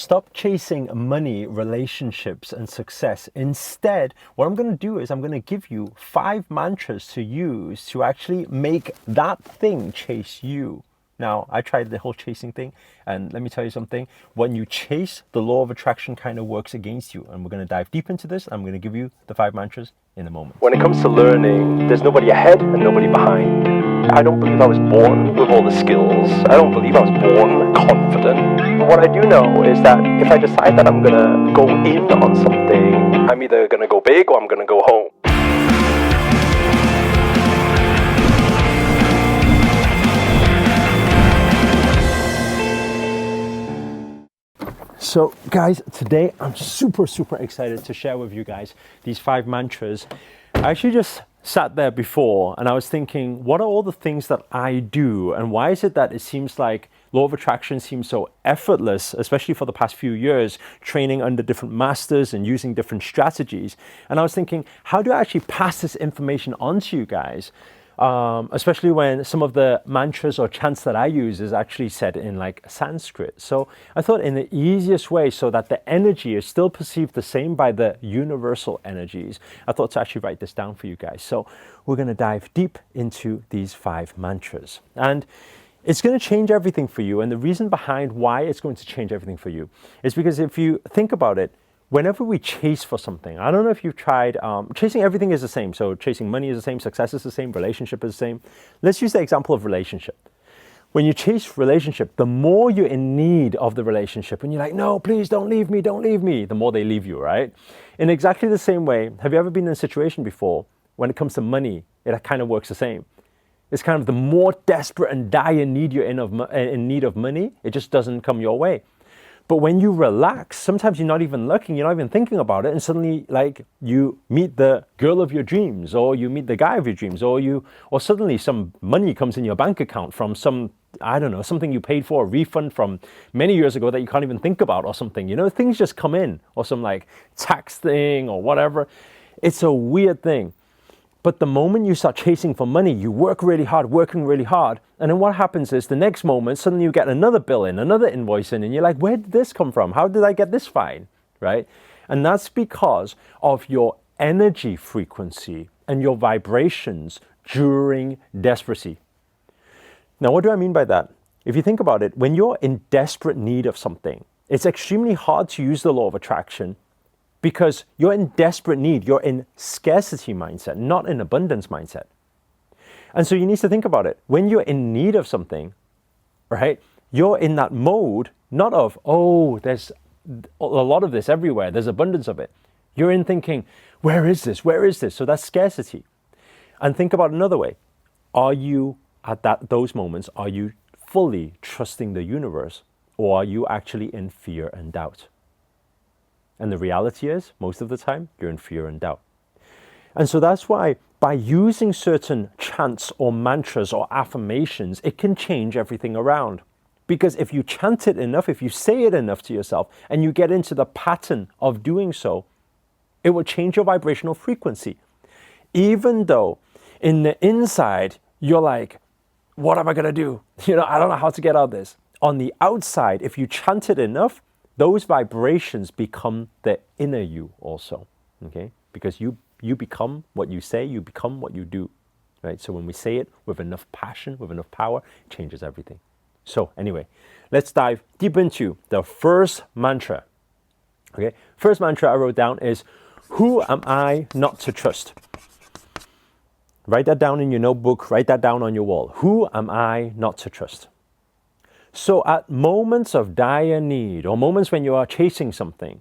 Stop chasing money, relationships, and success. Instead, what I'm going to do is I'm going to give you 5 mantras to use to actually make that thing chase you. Now, I tried the whole chasing thing, and let me tell you something. When you chase, the law of attraction kind of works against you. And we're going to dive deep into this. I'm going to give you the 5 mantras in a moment. When it comes to learning, there's nobody ahead and nobody behind. I don't believe I was born with all the skills. I don't believe I was born confident. But what I do know is that if I decide that I'm going to go in on something, I'm either going to go big or I'm going to go home. So guys, today I'm super excited to share with you guys these 5 mantras. I actually just sat there before and I was thinking, what are all the things that I do, and why is it that it seems like law of attraction seems so effortless, especially for the past few years, training under different masters and using different strategies. And I was thinking, how do I actually pass this information on to you guys? Especially when some of the mantras or chants that I use is actually said in like Sanskrit. So I thought in the easiest way, so that the energy is still perceived the same by the universal energies, I thought to actually write this down for you guys. So we're going to dive deep into these 5 mantras. And it's going to change everything for you. And the reason behind why it's going to change everything for you is because if you think about it, whenever we chase for something, I don't know if you've tried, chasing everything is the same. So chasing money is the same, success is the same, relationship is the same. Let's use the example of relationship. When you chase relationship, the more you're in need of the relationship and you're like, no, please don't leave me, the more they leave you, right? In exactly the same way, have you ever been in a situation before when it comes to money, it kind of works the same? It's kind of the more desperate and dire need you're in need of money, it just doesn't come your way. But when you relax, sometimes you're not even looking, you're not even thinking about it, and suddenly like you meet the girl of your dreams, or you meet the guy of your dreams, or suddenly some money comes in your bank account from some, I don't know, something you paid for, a refund from many years ago that you can't even think about or something. You know, things just come in, or some like tax thing or whatever. It's a weird thing. But the moment you start chasing for money, you working really hard. And then what happens is the next moment, suddenly you get another bill in, another invoice in, and you're like, where did this come from? How did I get this fine, right? And that's because of your energy frequency and your vibrations during desperation. Now, what do I mean by that? If you think about it, when you're in desperate need of something, it's extremely hard to use the law of attraction, because you're in desperate need, you're in scarcity mindset, not in abundance mindset. And so you need to think about it. When you're in need of something, right, you're in that mode, not of, oh, there's a lot of this everywhere, there's abundance of it. You're in thinking, where is this? So that's scarcity. And think about another way. Are you, at those moments, are you fully trusting the universe, or are you actually in fear and doubt? And the reality is, most of the time, you're in fear and doubt. And so that's why by using certain chants or mantras or affirmations, it can change everything around. Because if you chant it enough, if you say it enough to yourself, and you get into the pattern of doing so, it will change your vibrational frequency. Even though in the inside, you're like, what am I going to do? I don't know how to get out of this. On the outside, if you chant it enough, those vibrations become the inner you also, okay? Because you become what you say, you become what you do, right? So when we say it with enough passion, with enough power, it changes everything. So anyway, let's dive deep into the first mantra, okay? First mantra I wrote down is, who am I not to trust? Write that down in your notebook, write that down on your wall. Who am I not to trust? So at moments of dire need, or moments when you are chasing something,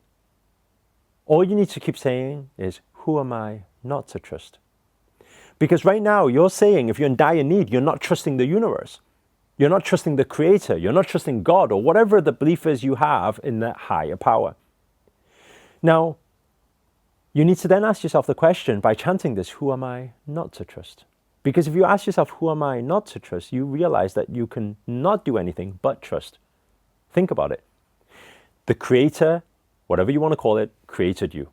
all you need to keep saying is, who am I not to trust? Because right now you're saying, if you're in dire need, you're not trusting the universe. You're not trusting the creator. You're not trusting God, or whatever the belief is you have in that higher power. Now, you need to then ask yourself the question by chanting this, who am I not to trust? Because if you ask yourself, who am I not to trust, you realize that you can not do anything but trust. Think about it. The creator, whatever you want to call it, created you.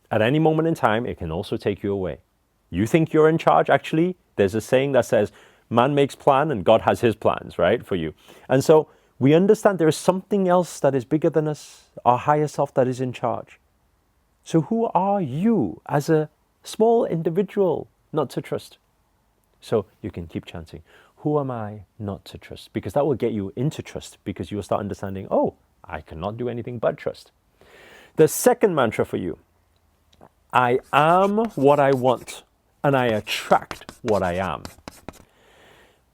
At any moment in time, it can also take you away. You think you're in charge. Actually, there's a saying that says, man makes plan and God has his plans, right, for you. And so We understand there is something else that is bigger than us, our higher self that is in charge. So who are you as a small individual not to trust? So you can keep chanting, who am I not to trust? Because that will get you into trust, because you will start understanding, oh, I cannot do anything but trust. The second mantra for you, I am what I want and I attract what I am.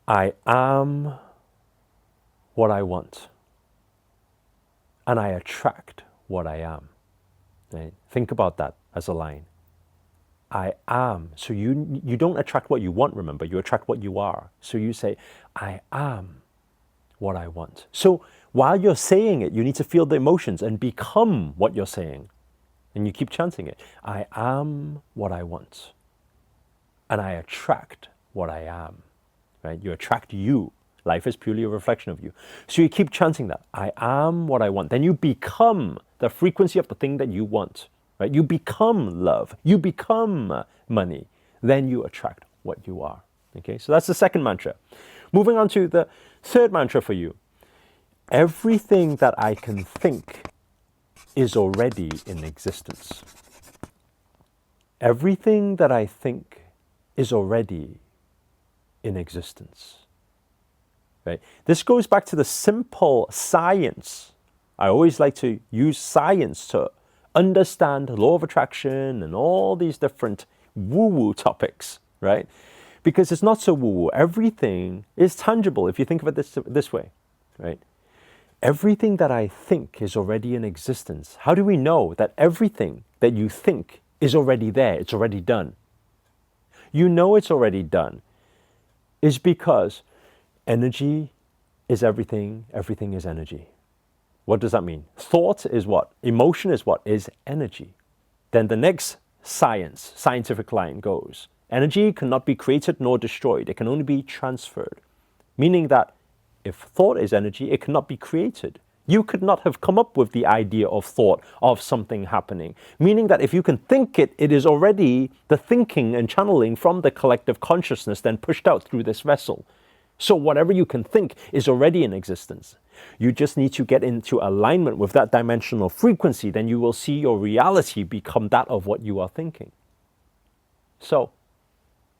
I am what I want and I attract what I am. Right? Think about that as a line. I am. So you don't attract what you want, remember, you attract what you are. So you say, I am what I want. So while you're saying it, you need to feel the emotions and become what you're saying. And you keep chanting it. I am what I want. And I attract what I am. Right? You attract you. Life is purely a reflection of you. So you keep chanting that. I am what I want. Then you become the frequency of the thing that you want. Right? You become love. You become money. Then you attract what you are. Okay? So that's the second mantra. Moving on to the third mantra for you. Everything that I can think is already in existence. Everything that I think is already in existence. Right? This goes back to the simple science. I always like to use science to understand the law of attraction and all these different woo-woo topics, right? Because it's not so woo-woo. Everything is tangible if you think of it this way, right? Everything that I think is already in existence. How do we know that everything that you think is already there? It's already done. You know it's already done. Is because energy is everything. Everything is energy. What does that mean? Thought is what? Emotion is what? Is energy. Then the next scientific line goes, energy cannot be created nor destroyed. It can only be transferred. Meaning that if thought is energy, it cannot be created. You could not have come up with the idea of thought, of something happening. Meaning that if you can think it, it is already the thinking and channeling from the collective consciousness then pushed out through this vessel. So whatever you can think is already in existence. You just need to get into alignment with that dimensional frequency, then you will see your reality become that of what you are thinking. So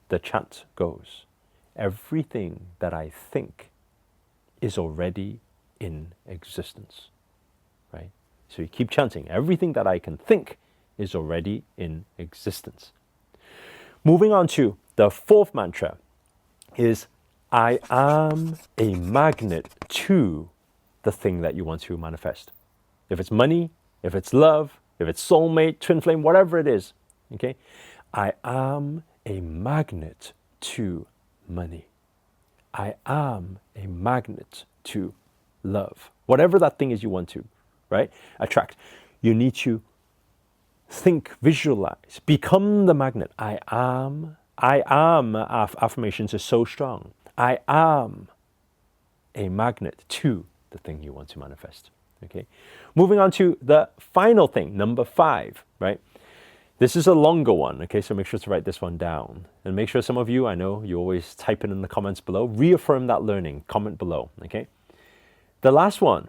the chant goes, everything that I think is already in existence, right? So you keep chanting, everything that I can think is already in existence. Moving on to the fourth mantra is, I am a magnet to the thing that you want to manifest. If it's money, if it's love, if it's soulmate, twin flame, whatever it is, okay? I am a magnet to money. I am a magnet to love. Whatever that thing is you want to, right? Attract. You need to think, visualize, become the magnet. I am. Affirmations are so strong. I am a magnet to the thing you want to manifest. Okay. Moving on to the final thing, number 5, right? This is a longer one, okay, so make sure to write this one down. And make sure some of you, I know you always type it in the comments below, reaffirm that learning, comment below, okay? The last one,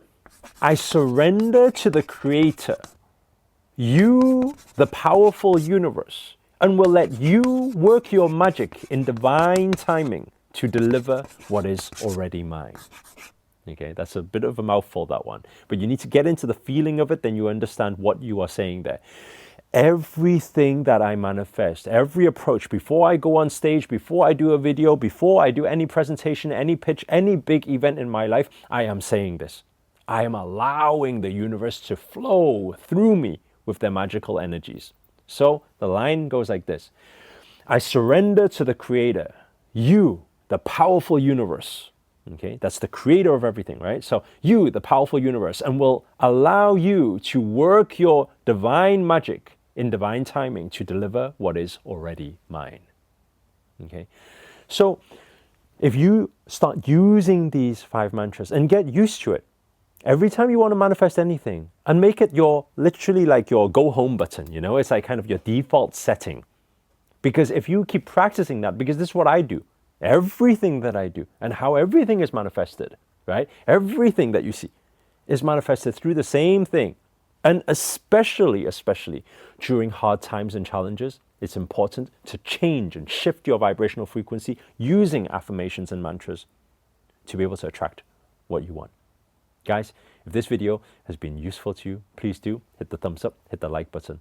I surrender to the Creator, you, the powerful universe, and will let you work your magic in divine timing to deliver what is already mine. Okay, that's a bit of a mouthful, that one. But you need to get into the feeling of it, then you understand what you are saying there. Everything that I manifest, every approach, before I go on stage, before I do a video, before I do any presentation, any pitch, any big event in my life, I am saying this. I am allowing the universe to flow through me with their magical energies. So the line goes like this. I surrender to the Creator, you, the powerful universe. Okay, that's the creator of everything, right? So you, the powerful universe, and will allow you to work your divine magic in divine timing to deliver what is already mine. Okay, so if you start using these 5 mantras and get used to it, every time you want to manifest anything, and make it your, literally like your go home button, you know, it's like kind of your default setting. Because if you keep practicing that, because this is what I do, everything that I do and how everything is manifested, right? Everything that you see is manifested through the same thing. And especially during hard times and challenges, it's important to change and shift your vibrational frequency using affirmations and mantras to be able to attract what you want. Guys, if this video has been useful to you, please do hit the thumbs up, hit the like button.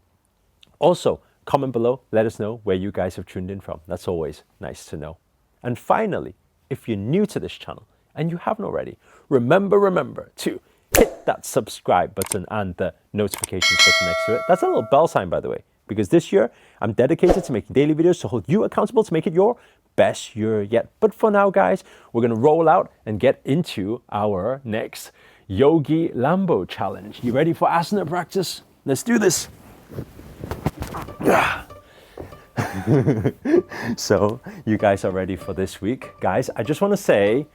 Also, comment below, let us know where you guys have tuned in from. That's always nice to know. And finally, if you're new to this channel and you haven't already, remember to hit that subscribe button and the notifications button next to it. That's a little bell sign, by the way, because this year I'm dedicated to making daily videos to hold you accountable to make it your best year yet. But for now, guys, we're going to roll out and get into our next Yogi Lambo challenge. You ready for Asuna practice? Let's do this. So you guys are ready for this week. Guys, I just want to say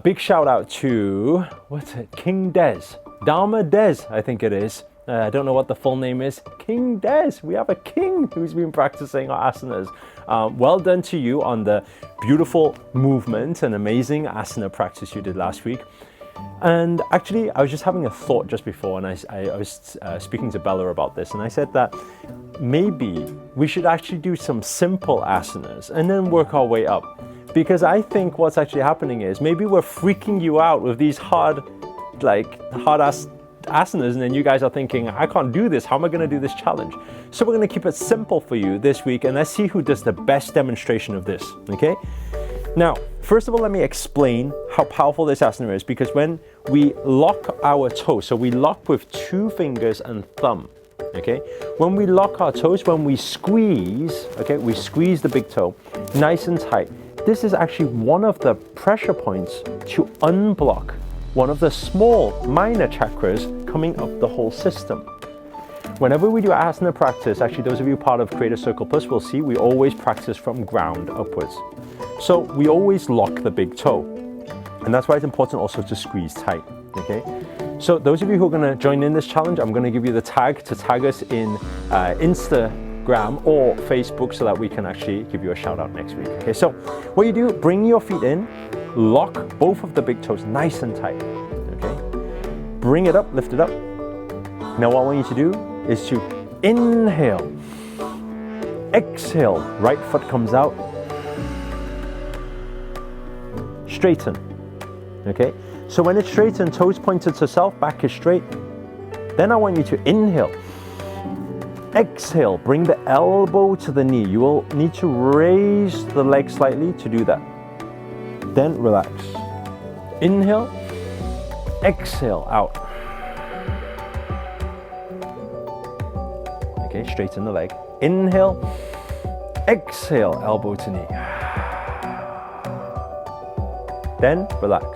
big shout out to, King Des, Dharma Des, I think it is. I don't know what the full name is. King Des, we have a king who's been practicing our asanas. Well done to you on the beautiful movement and amazing asana practice you did last week. And actually, I was just having a thought just before, and I was speaking to Bella about this, and I said that maybe we should actually do some simple asanas and then work our way up. Because I think what's actually happening is maybe we're freaking you out with these hard ass asanas, and then you guys are thinking, I can't do this, how am I going to do this challenge? So we're going to keep it simple for you this week, and let's see who does the best demonstration of this, okay? Now, first of all, let me explain how powerful this asana is, because when we lock our toes, so we lock with 2 fingers and thumb, okay? When we lock our toes, when we squeeze, okay, we squeeze the big toe nice and tight. This is actually one of the pressure points to unblock one of the small minor chakras coming up the whole system. Whenever we do asana practice, actually those of you part of Creator Circle Plus will see we always practice from ground upwards. So we always lock the big toe. And that's why it's important also to squeeze tight, okay? So those of you who are gonna join in this challenge, I'm gonna give you the tag to tag us in Instagram or Facebook so that we can actually give you a shout out next week. Okay, so what you do, bring your feet in, lock both of the big toes nice and tight, okay? Bring it up, lift it up. Now what I want you to do is to inhale, exhale, right foot comes out, straighten, okay? So when it's straightened, toes pointed to self, back is straight. Then I want you to inhale, exhale, bring the elbow to the knee. You will need to raise the leg slightly to do that. Then relax. Inhale, exhale, out. Okay, straighten the leg. Inhale, exhale, elbow to knee. Then relax.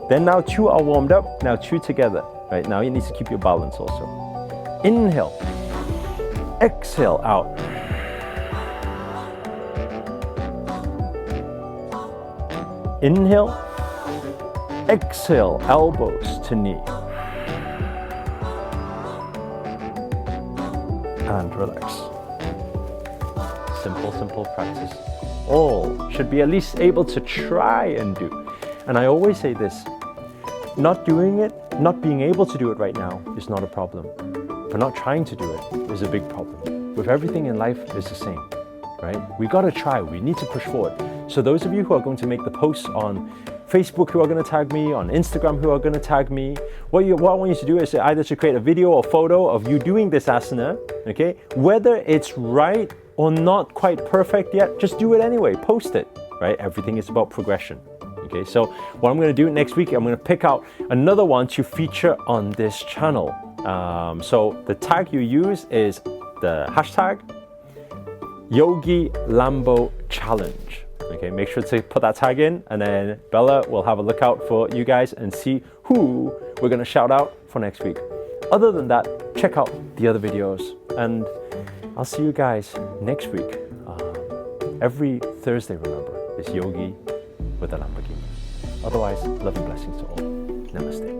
Then now 2 are warmed up, now 2 together. Right, now you need to keep your balance also. Inhale, exhale, out. Inhale, exhale, elbows to knee. And relax. Simple practice. All should be at least able to try and do. And I always say this, not doing it, not being able to do it right now is not a problem. But not trying to do it is a big problem. With everything in life, it's the same, right? We gotta try, we need to push forward. So those of you who are going to make the posts on Facebook who are going to tag me, on Instagram who are going to tag me, what I want you to do is either to create a video or photo of you doing this asana, okay? Whether it's right or not quite perfect yet, just do it anyway, post it, right? Everything is about progression, okay? So what I'm going to do next week, I'm going to pick out another one to feature on this channel. So the tag you use is the hashtag Yogi Lambo Challenge. Okay, make sure to put that tag in, and then Bella will have a look out for you guys and see who we're going to shout out for next week. Other than that, check out the other videos, and I'll see you guys next week. Every Thursday, remember, is Yogi with a Lamborghini. Otherwise, love and blessings to all. Namaste.